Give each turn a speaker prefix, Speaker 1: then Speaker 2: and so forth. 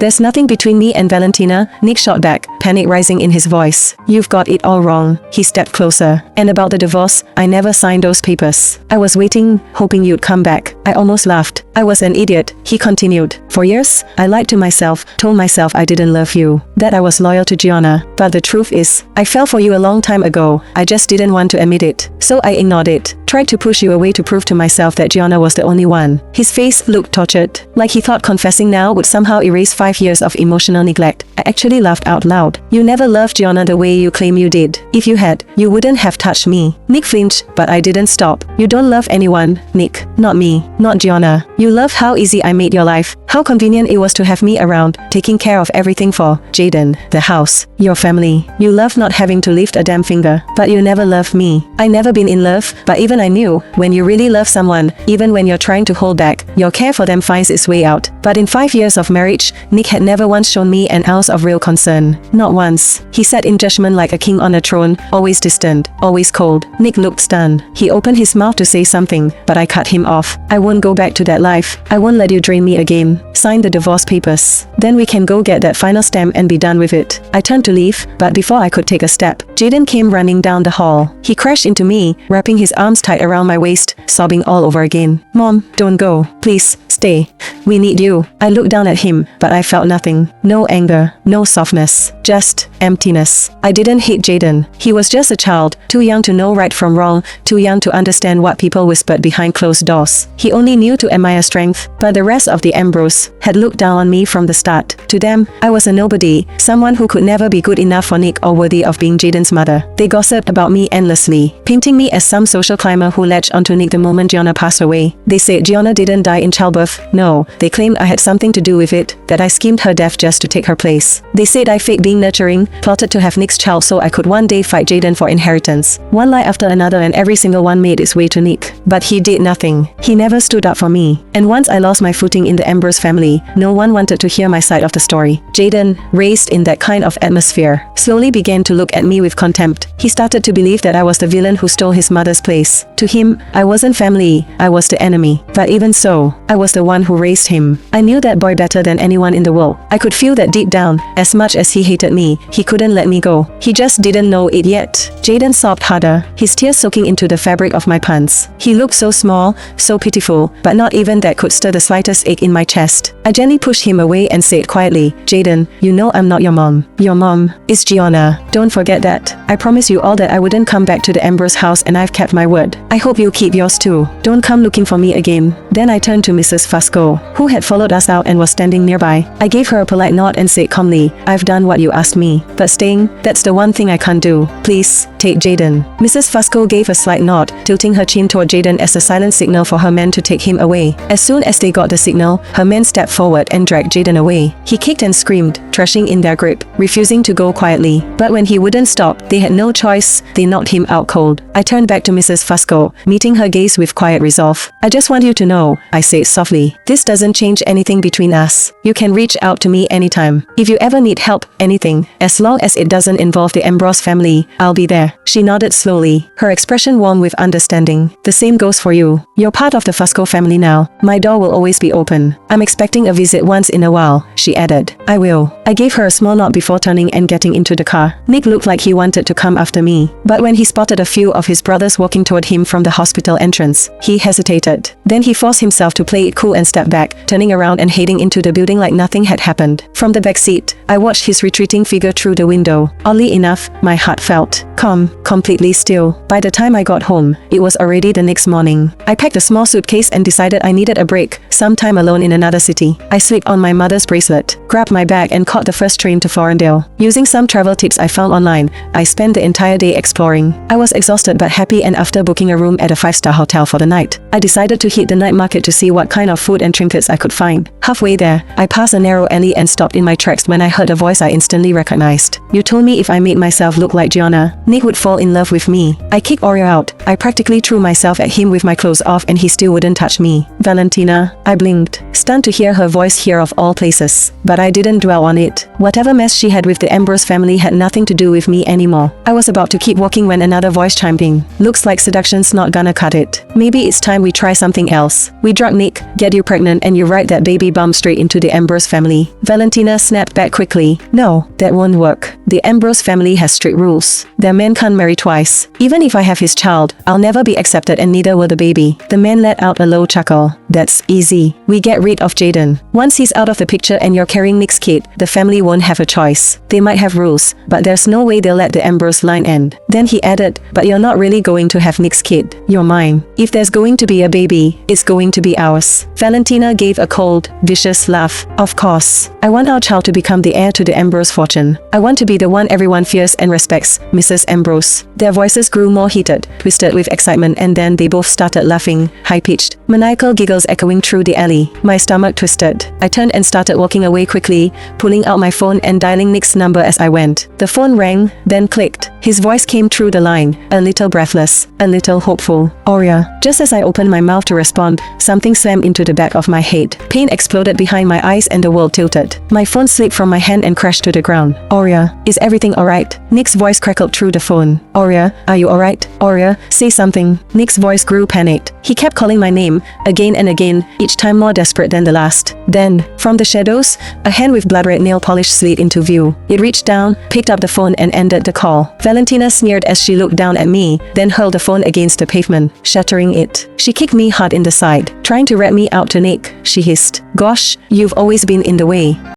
Speaker 1: There's nothing between me and Valentina, Nick shot back, panic rising in his voice. You've got it all wrong. He stepped closer. And about the divorce, I never signed those papers. I was waiting, hoping you'd come back. I almost laughed. I was an idiot, he continued. For years, I lied to myself, told myself I didn't love you, that I was loyal to Gianna. But the truth is, I fell for you a long time ago. I just didn't want to admit it. So I ignored it. Tried to push you away to prove to myself that Gianna was the only one. His face looked tortured, like he thought confessing now would somehow erase 5 years of emotional neglect. I actually laughed out loud. You never loved Gianna the way you claim you did. If you had, you wouldn't have touched me. Nick flinched, but I didn't stop. You don't love anyone, Nick. Not me. Not Gianna. You love how easy I made your life. How convenient it was to have me around, taking care of everything for Jaden, the house, your family. You love not having to lift a damn finger. But you never loved me. I never been in love, but even I knew, when you really love someone, even when you're trying to hold back, your care for them finds its way out. But in 5 years of marriage, Nick had never once shown me an ounce of real concern. Not once. He sat in judgment like a king on a throne, always distant, always cold. Nick looked stunned. He opened his mouth to say something, but I cut him off. I won't go back to that life. I won't let you drain me again. Sign the divorce papers. Then we can go get that final stamp and be done with it. I turned to leave, but before I could take a step, Jaden came running down the hall. He crashed into me, wrapping his arms tight around my waist, sobbing all over again. Mom, don't go. Please, stay. We need you. I looked down at him, but I felt nothing. No anger, no softness, just emptiness. I didn't hate Jaden. He was just a child, too young to know right from wrong, too young to understand what people whispered behind closed doors. He only knew to admire strength, but the rest of the Ambrose had looked down on me from the start. To them, I was a nobody, someone who could never be good enough for Nick or worthy of being Jaden's mother. They gossiped about me endlessly, painting me as some social climber who latched onto Nick the moment Gianna passed away. They said Gianna didn't die in childbirth. No, they claimed I had something to do with it, that I schemed her death just to take her place. They said I faked being nurturing, plotted to have Nick's child so I could one day fight Jaden for inheritance. One lie after another, and every single one made its way to Nick. But he did nothing. He never stood up for me. And once I lost my footing in the Ambrose family, no one wanted to hear my side of the story. Jaden, raised in that kind of atmosphere, slowly began to look at me with contempt. He started to believe that I was the villain who stole his mother's place. To him, I wasn't family, I was the enemy. But even so, I was the one who raised him. I knew that boy better than anyone in the world. I could feel that deep down, as much as he hated me, he couldn't let me go. He just didn't know it yet. Jaden sobbed harder, his tears soaking into the fabric of my pants. He looked so small, so pitiful, but not even that could stir the slightest ache in my chest. I gently pushed him away and said quietly, Jaden, you know I'm not your mom. Your mom is Gianna. Don't forget that. I promised you all that I wouldn't come back to the Ambrose house, and I've kept my word. I hope you'll keep yours too. Don't come looking for me again. Then I turned to Mrs. Fusco, who had followed us out and was standing nearby. I gave her a polite nod and said calmly, I've done what you asked me. But staying, that's the one thing I can't do. Please, take Jaden. Mrs. Fusco gave a slight nod, tilting her chin toward Jaden as a silent signal for her men to take him away. As soon as they got the signal, her men stepped forward and dragged Jaden away. He kicked and screamed, thrashing in their grip, refusing to go quietly. But when he wouldn't stop, they had no choice. They knocked him out cold. I turned back to Mrs. Fusco, meeting her gaze with quiet resolve. I just want you to know, I said softly, this doesn't change anything between us. You can reach out to me anytime. If you ever need help, anything, as long as it doesn't involve the Ambrose family, I'll be there. She nodded slowly, her expression warm with understanding. The same goes for you. You're part of the Fusco family now. My door will always be open. I'm expecting a visit once in a while, she added. I will. I gave her a small nod before turning and getting into the car. Nick looked like he wanted to come after me, but when he spotted a few of his brothers walking toward him from the hospital entrance, he hesitated. Then he forced himself to play it cool and stepped back, turning around and heading into the building like nothing had happened. From the back seat, I watched his retreating figure through the window. Oddly enough, my heart felt calm, completely still. By the time I got home, it was already the next morning. I packed a small suitcase and decided I needed a break, some time alone in another city. I slipped on my mother's bracelet, grabbed my bag and caught the first train to Florendale. Using some travel tips I found online, I spent the entire day exploring. I was exhausted but happy, and after booking a room at a 5-star hotel for the night, I decided to hit the night market to see what kind of food and trinkets I could find. Halfway there, I passed a narrow alley and stopped in my tracks when I heard a voice I instantly recognized. You told me if I made myself look like Gianna, Nick would fall in love with me. I kicked Oreo out. I practically threw myself at him with my clothes off, and he still wouldn't touch me. Valentina, I blinked, stunned to hear her voice here of all places. But I didn't dwell on it. Whatever mess she had with the Ambrose family had nothing to do with me anymore. I was about to keep walking when another voice chimed in. Looks like seduction's not gonna cut it. Maybe it's time we try something else. We drug Nick, get you pregnant, and you ride that baby bump straight into the Ambrose family. Valentina snapped back quickly. No, that won't work. The Ambrose family has strict rules. Their man can't marry twice. Even if I have his child, I'll never be accepted and neither will the baby. The man let out a low chuckle. That's easy. We get rid of Jaden. Once he's out of the picture and you're carrying Nick's kid, the family won't have a choice. They might have rules, but there's no way they'll let the Ambrose line end. Then he added, but you're not really going to have Nick's kid. You're mine. If there's going to be a baby, it's going to be ours. Valentina gave a cold, vicious laugh. Of course. I want our child to become the heir to the Ambrose fortune. I want to be the one everyone fears and respects, Mrs. Ambrose. Their voices grew more heated, twisted with excitement, and then they both started laughing, high-pitched, maniacal giggles echoing through the alley. My stomach twisted. I turned and started walking away quickly, pulling out my phone and dialing Nick's number as I went. The phone rang, then clicked. His voice came through the line, a little breathless, a little hopeful. Aurea. Just as I opened my mouth to respond, something slammed into the back of my head. Pain exploded behind my eyes and the world tilted. My phone slipped from my hand and crashed to the ground. Aurea, is everything alright? Nick's voice crackled through the phone. Aurea, are you alright? Aurea, say something. Nick's voice grew panicked. He kept calling my name, again and again, each time more desperate than the last. Then, from the shadows, a hand with blood-red nail polish slid into view. It reached down, picked up the phone and ended the call. Valentina sneered as she looked down at me, then hurled the phone against the pavement, shattering it. She kicked me hard in the side. Trying to rat me out to Nick, she hissed. Gosh, you've always been in the way.